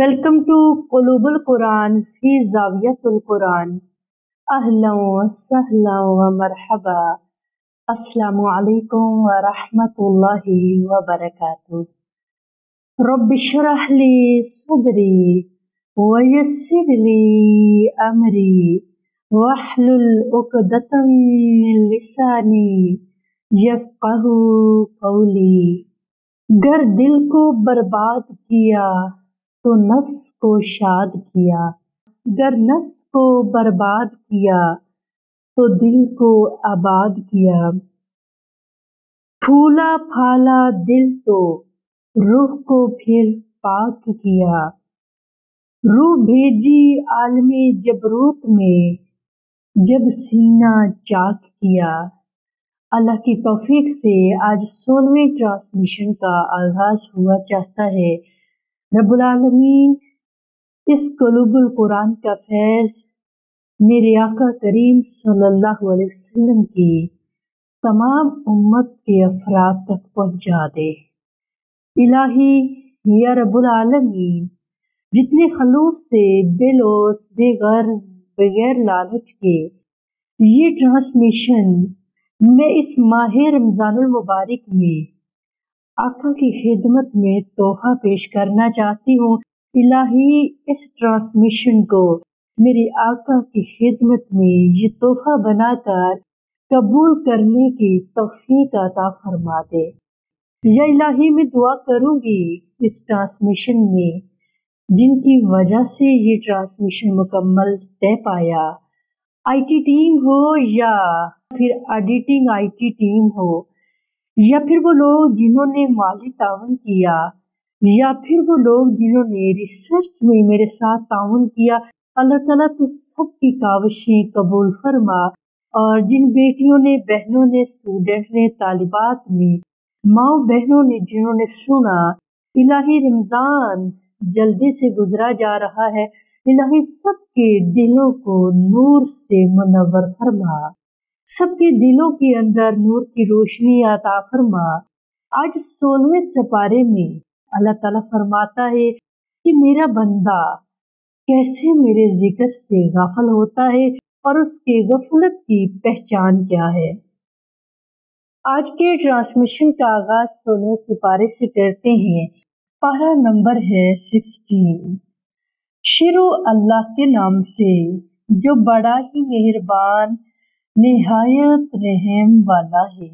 Welcome to Qulubul Quran fi Zawiyatul Quran. Ahlan wa sahlan wa marhaba. Assalamu alaikum wa rahmatullahi wa barakatuh. Rabbi shrah li sadri wa yassir li amri wahlul uqdatam min lisani yafqahu qawli. گر دل کو برباد کیا تو نفس کو شاد کیا، گر نفس کو برباد کیا تو دل کو آباد کیا۔ پھولا پھالا دل تو روح کو پھر پاک کیا، روح بھیجی عالم جبروت میں جب سینہ چاک کیا۔ اللہ کی توفیق سے آج 16ویں ٹرانسمیشن کا آغاز ہوا چاہتا ہے۔ رب العالمین اس قلوب القرآن کا فیض میرے آقا کریم صلی اللہ علیہ وسلم کی تمام امت کے افراد تک پہنچا دے۔ الہی یا رب العالمین جتنے خلوص سے بے لوث بے غرض بغیر لالچ کے یہ ٹرانسمیشن میں اس ماہ رمضان المبارک میں آقا کی خدمت میں تحفہ پیش کرنا چاہتی ہوں۔ الہی اس ٹرانسمیشن کو میرے آقا کی خدمت میں یہ تحفہ بنا کر قبول کرنے کی توفیق عطا فرما دے۔ یا الہی میں دعا کروں گی اس ٹرانسمیشن میں جن کی وجہ سے یہ ٹرانسمیشن مکمل طے پایا، آئی ٹی ٹیم ہو یا پھر ایڈیٹنگ آئی ٹی ٹیم ہو، یا پھر وہ لوگ جنہوں نے مالی تعاون کیا، یا پھر وہ لوگ جنہوں نے ریسرچ میں میرے ساتھ تعاون کیا، اللہ تعالیٰ تو سب کی کاوشیں قبول فرما۔ اور جن بیٹیوں نے بہنوں نے اسٹوڈنٹ نے طالبات نے ماؤں بہنوں نے جنہوں نے سنا، الہی رمضان جلدی سے گزرا جا رہا ہے، الہی سب کے دلوں کو نور سے منور فرما، سب کے دلوں کے اندر نور کی روشنی عطا فرما۔ آج 16ویں سپارے میں اللہ تعالیٰ فرماتا ہے کہ میرا بندہ کیسے میرے ذکر سے غافل ہوتا ہے اور اس کے غفلت کی پہچان کیا ہے۔ آج کے ٹرانسمیشن کا آغاز 16ویں سپارے سے کرتے ہیں۔ پارہ نمبر ہے 16۔ شروع اللہ کے نام سے جو بڑا ہی مہربان نہایت رحم والا ہے۔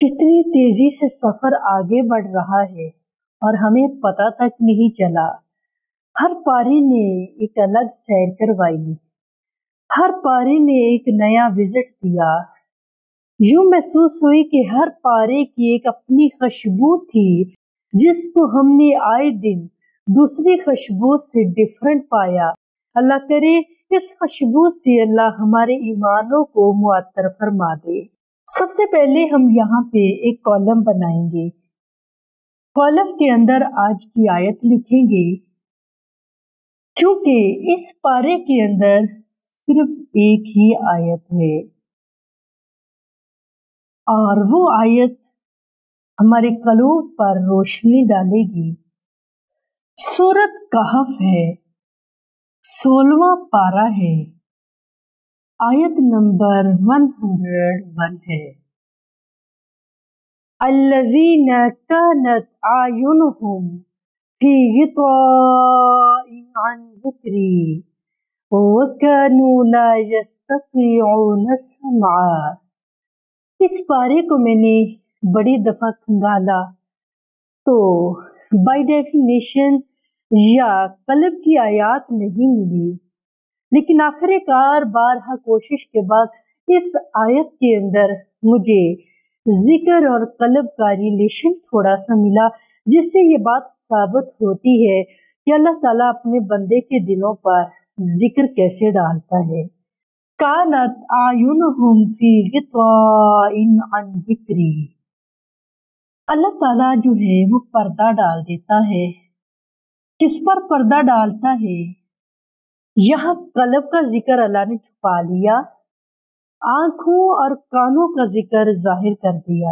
کتنی تیزی سے سفر آگے بڑھ رہا ہے اور ہمیں پتہ تک نہیں چلا۔ ہر پاری نے ایک الگ سیر کروائی، ہر پاری نے ایک نیا وزٹ دیا۔ یوں محسوس ہوئی کہ ہر پارے کی ایک اپنی خوشبو تھی جس کو ہم نے آئے دن دوسری خوشبو سے ڈیفرنٹ پایا۔ اللہ کرے اس خوشبو سے اللہ ہمارے ایمانوں کو معطر فرما دے۔ سب سے پہلے ہم یہاں پہ ایک کالم بنائیں گے، کالم کے اندر آج کی آیت لکھیں گے، چونکہ اس پارے کے اندر صرف ایک ہی آیت ہے اور وہ آیت ہمارے قلوب پر روشنی ڈالے گی۔ سورۃ کہف ہے، 16واں پارہ ہے، آیت نمبر 101 ہے۔ الذین کانت اعینہم فی غطاء عن ذکری وکانوا لا یستطیعون سمعا۔ اس پارے کو میں نے بڑی دفعہ کھنگالا تو بائی ڈیفینیشن یا قلب کی آیات نہیں ملی، لیکن آخر کار بارہا کوشش کے بعد اس آیت کے اندر مجھے ذکر اور قلب کا ریلیشن تھوڑا سا ملا، جس سے یہ بات ثابت ہوتی ہے کہ اللہ تعالیٰ اپنے بندے کے دلوں پر ذکر کیسے ڈالتا ہے۔ کانت اعینہم فی غطاء عن ذکری، اللہ تعالیٰ جو ہے وہ پردہ ڈال دیتا ہے۔ کس پر پردہ ڈالتا ہے؟ یہاں قلب کا ذکر اللہ نے چھپا لیا، آنکھوں اور کانوں کا ذکر ظاہر کر دیا۔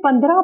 15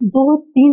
2-3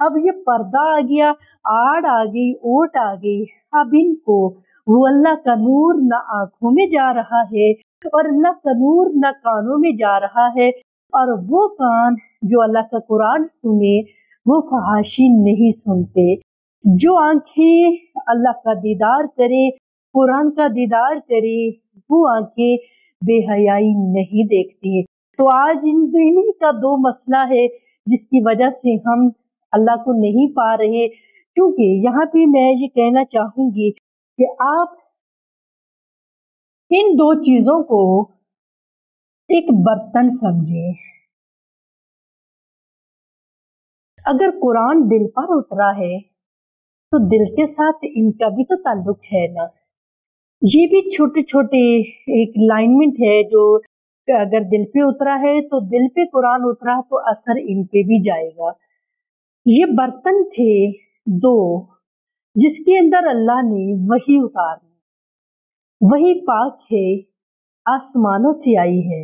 اب یہ پردہ آ گیا، آڑ آ گئی، اوٹ آ گئی، اب ان کو وہ اللہ کا نور نہ آنکھوں میں جا رہا ہے اور اللہ کا نور نہ کانوں میں جا رہا ہے، اور وہ کان جو اللہ کا قرآن سنے وہ فحاشی نہیں سنتے، جو آنکھیں اللہ کا دیدار کرے، قرآن کا دیدار کرے، وہ آنکھیں بے حیائی نہیں دیکھتی۔ تو آج انہیں کا دو مسئلہ ہے جس کی وجہ سے ہم اللہ کو نہیں پا رہے، کیونکہ یہاں پہ میں یہ کہنا چاہوں گی کہ آپ ان دو چیزوں کو ایک برتن سمجھیں۔ اگر قرآن دل پر اترا ہے تو دل کے ساتھ ان کا بھی تو تعلق ہے نا۔ یہ بھی چھوٹے چھوٹے ایک لائنمنٹ ہے جو اگر دل پہ اترا ہے تو دل پہ قرآن اترا تو اثر ان پہ بھی جائے گا۔ یہ برتن تھے دو جس کے اندر اللہ نے وحی اتاری، وحی پاک ہے، آسمانوں سے آئی ہے،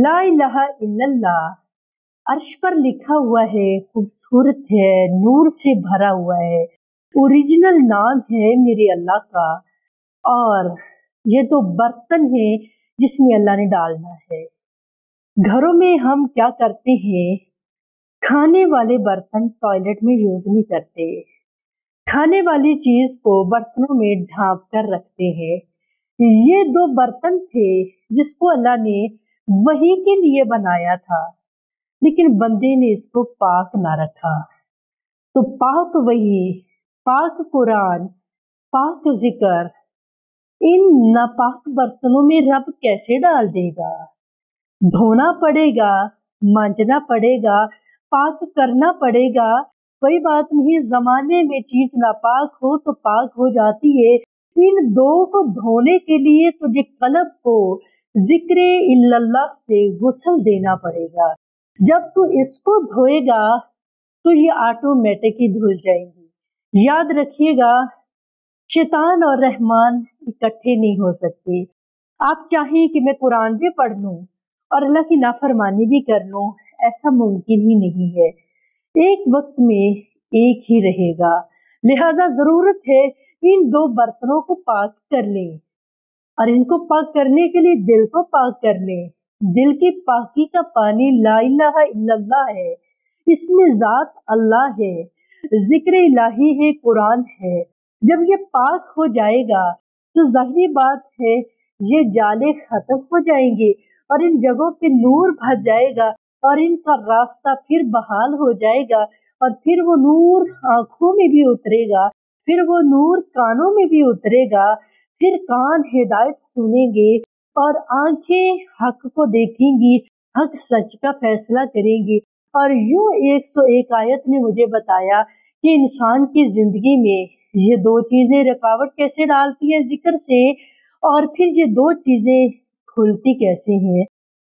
لا الہ الا اللہ عرش پر لکھا ہوا ہے، خوبصورت ہے، نور سے بھرا ہوا ہے، اوریجنل نام ہے میرے اللہ کا، اور یہ تو برتن ہے جس میں اللہ نے ڈالنا ہے۔ گھروں میں ہم کیا کرتے ہیں، کھانے والے برتن ٹوائلٹ میں یوز نہیں کرتے، کھانے والی چیز کو برتنوں میں ڈھانپ کر رکھتے ہیں۔ یہ دو برتن تھے جس کو اللہ نے وحی کے لیے بنایا تھا، لیکن بندے نے اس کو پاک نہ رکھا۔ تو پاک وحی، پاک قرآن، پاک ذکر ان ناپاک برتنوں میں رب کیسے ڈال دے گا؟ دھونا پڑے گا، مانجنا پڑے گا، پاک کرنا پڑے گا۔ کوئی بات نہیں، زمانے میں چیز ناپاک ہو تو پاک ہو جاتی ہے۔ ان دو کو دھونے کے لیے تجھے قلب کو ذکر اللہ سے غسل دینا پڑے گا۔ جب تو اس کو دھوئے گا تو یہ آٹومیٹک ہی دھل جائیں گی۔ یاد رکھیے گا، شیطان اور رحمان اکٹھے نہیں ہو سکتے۔ آپ چاہیں کہ میں قرآن بھی پڑھ لوں اور اللہ کی نافرمانی بھی کر لوں، ایسا ممکن ہی نہیں ہے۔ ایک وقت میں ایک ہی رہے گا، لہذا ضرورت ہے ان دو برتنوں کو پاک کر لیں، اور ان کو پاک کرنے کے لیے دل کو پاک کر لیں۔ دل کی پاکی کا پانی لا الہ الا اللہ ہے، اس میں ذات اللہ ہے، ذکر الہی ہے، قرآن ہے۔ جب یہ پاک ہو جائے گا تو ظاہری بات ہے یہ جالے ختم ہو جائیں گے اور ان جگہوں پہ نور بھر جائے گا اور ان کا راستہ پھر بحال ہو جائے گا، اور پھر وہ نور آنکھوں میں بھی اترے گا، پھر وہ نور کانوں میں بھی اترے گا، پھر کان ہدایت سنیں گے اور آنکھیں حق کو دیکھیں گی، حق سچ کا فیصلہ کریں گی۔ اور یوں 101 آیت نے مجھے بتایا کہ انسان کی زندگی میں یہ دو چیزیں رکاوٹ کیسے ڈالتی ہیں ذکر سے، اور پھر یہ دو چیزیں کھلتی کیسے ہیں۔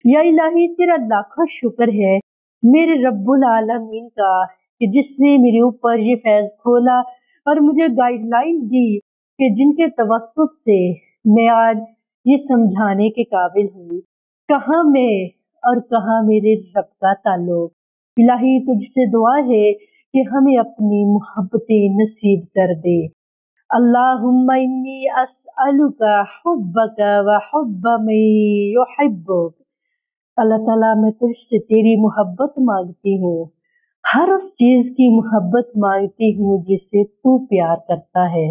یا الہی تیرا لاکھوں شکر ہے میرے رب العالمین کا کہ جس نے میرے اوپر یہ فیض کھولا اور مجھے گائیڈ لائن دی کہ جن کے توسط سے میں آج یہ سمجھانے کے قابل ہوئی کہاں میں اور کہاں میرے رب کا تعلق۔ الہی تجھ سے دعا ہے کہ ہمیں اپنی محبتیں نصیب کر دے۔ اللہم انی اسألک حبک و حب من یحبک۔ اللہ تعالیٰ میں تجھ سے تیری محبت مانگتی ہوں، ہر اس چیز کی محبت مانگتی ہوں جس سے تو پیار کرتا ہے۔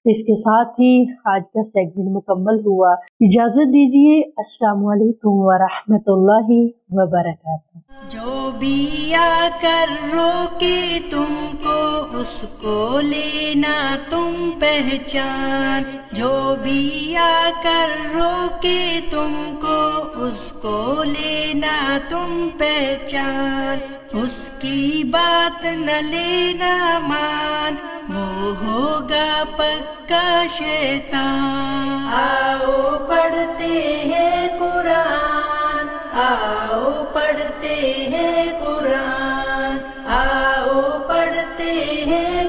اس کے ساتھ ہی آج کا سیگمنٹ مکمل ہوا۔ اجازت دیجیے، السلام علیکم ورحمۃ اللہ وبرکاتہ۔ جو بھی آ کر روکے تم کو اس کو لینا تم پہچان، جو بھی آ کر روکے تم کو اس کو لینا تم پہچان، اس کی بات نہ لینا مان، وہ ہوگا پکا شیطان۔ آؤ پڑھتے ہیں قرآن، آؤ پڑھتے ہیں قرآن، آؤ پڑھتے ہیں